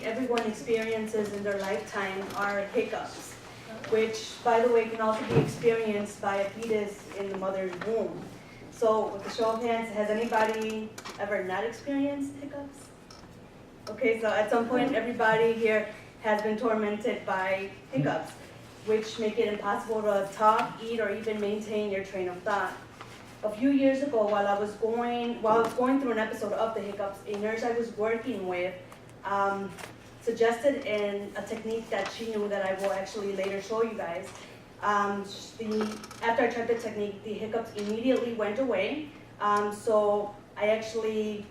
everyone experiences in their lifetime are hiccups, which, by the way, can also be experienced by a fetus in the mother's womb. So with the show of hands, has anybody ever not experienced hiccups? Okay, so at some point, everybody here has been tormented by hiccups, which make it impossible to talk, eat, or even maintain your train of thought. A few years ago, while I was going through an episode of the hiccups, a nurse I was working with suggested a technique that she knew that I will actually later show you guys. After I tried the technique, the hiccups immediately went away. So I actually,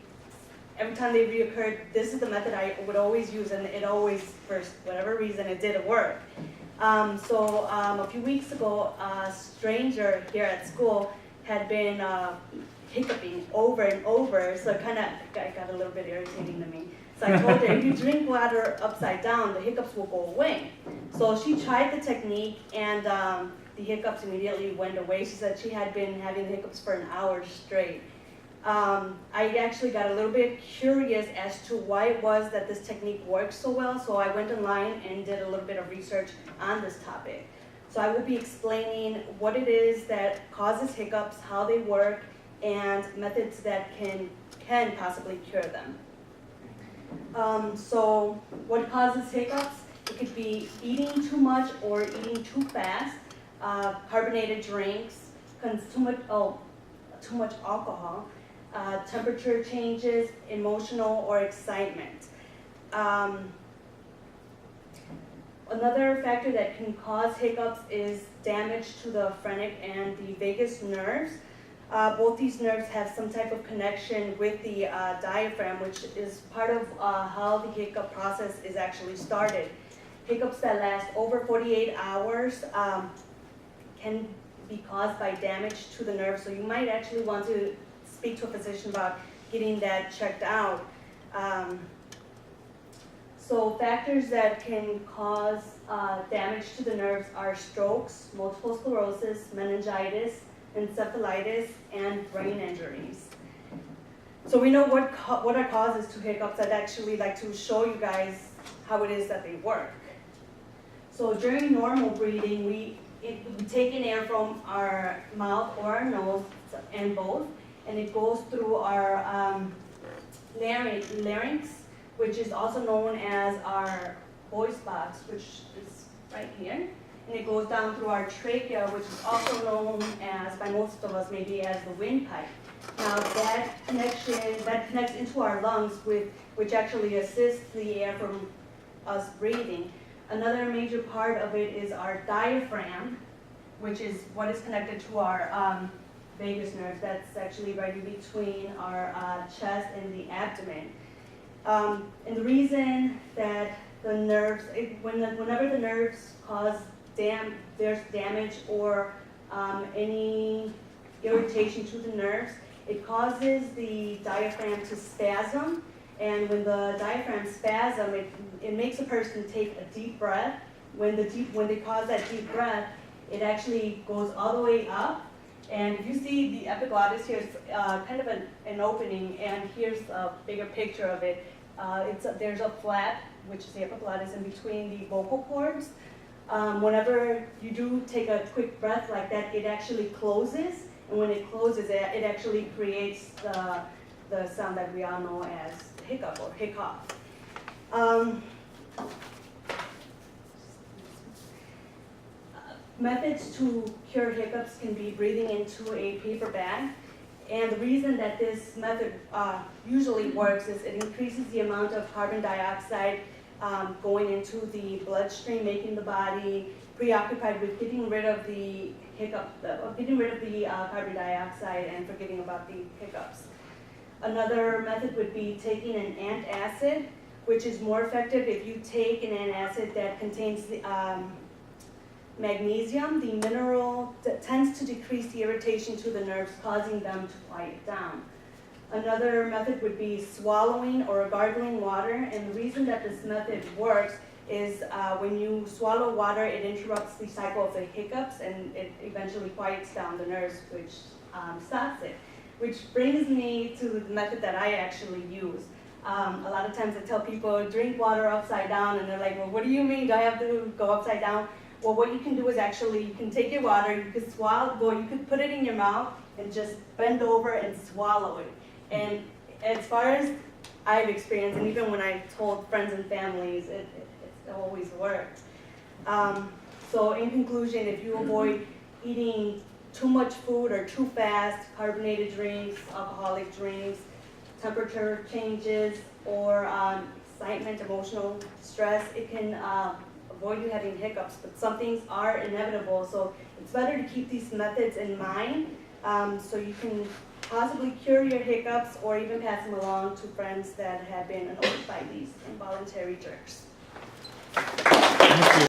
every time they reoccurred, this is the method I would always use, and it always, for whatever reason, it did work. So a few weeks ago, a stranger here at school had been hiccuping over and over, so it kind of got a little bit irritating to me. So I told her, if you drink water upside down, the hiccups will go away. So she tried the technique, and the hiccups immediately went away. She said she had been having the hiccups for an hour straight. I actually got a little bit curious as to why it was that this technique works so well, so I went online and did a little bit of research on this topic. So I will be explaining what it is that causes hiccups, how they work, and methods that can possibly cure them. So what causes hiccups? It could be eating too much or eating too fast, carbonated drinks, too much alcohol, temperature changes, emotional or excitement. Another factor that can cause hiccups is damage to the phrenic and the vagus nerves. Both these nerves have some type of connection with the diaphragm, which is part of how the hiccup process is actually started. Hiccups that last over 48 hours can be caused by damage to the nerve, so you might actually want to speak to a physician about getting that checked out. So factors that can cause damage to the nerves are strokes, multiple sclerosis, meningitis, encephalitis, and brain injuries. So we know what are causes to hiccups. I'd actually like to show you guys how it is that they work. So during normal breathing, we take in air from our mouth or our nose, and both, and it goes through our larynx, which is also known as our voice box, which is right here. And it goes down through our trachea, which is also known as, by most of us, maybe as the windpipe. Now that connects into our lungs, which actually assists the air from us breathing. Another major part of it is our diaphragm, which is what is connected to our vagus nerve. That's actually right in between our chest and the abdomen. And the reason that the nerves, whenever the nerves cause there's damage or any irritation to the nerves, it causes the diaphragm to spasm. And when the diaphragm spasm, it makes a person take a deep breath. When they cause that deep breath, it actually goes all the way up. And if you see the epiglottis here, it's kind of an opening, and here's a bigger picture of it. There's a flap, which is the epiglottis, in between the vocal cords. Whenever you do take a quick breath like that, it actually closes, and when it closes, it actually creates the sound that we all know as hiccup or hiccough. Methods to cure hiccups can be breathing into a paper bag. And the reason that this method usually works is it increases the amount of carbon dioxide going into the bloodstream, making the body preoccupied with getting rid of the carbon dioxide and forgetting about the hiccups. Another method would be taking an antacid, which is more effective if you take an antacid that contains the magnesium. The mineral that tends to decrease the irritation to the nerves, causing them to quiet down. Another method would be swallowing or gargling water, and the reason that this method works is when you swallow water, it interrupts the cycle of the hiccups, and it eventually quiets down the nerves, which stops it. Which brings me to the method that I actually use. A lot of times I tell people, drink water upside down, and they're like, well, what do you mean? Do I have to go upside down? Well, what you can do is actually, you can take your water, you can swallow, well, you could put it in your mouth and just bend over and swallow it. And as far as I've experienced, and even when I've told friends and families, it's always worked. So in conclusion, if you avoid eating too much food or too fast, carbonated drinks, alcoholic drinks, temperature changes, or excitement, emotional stress, it can avoid you having hiccups. But some things are inevitable, so it's better to keep these methods in mind so you can possibly cure your hiccups or even pass them along to friends that have been annoyed by these involuntary jerks.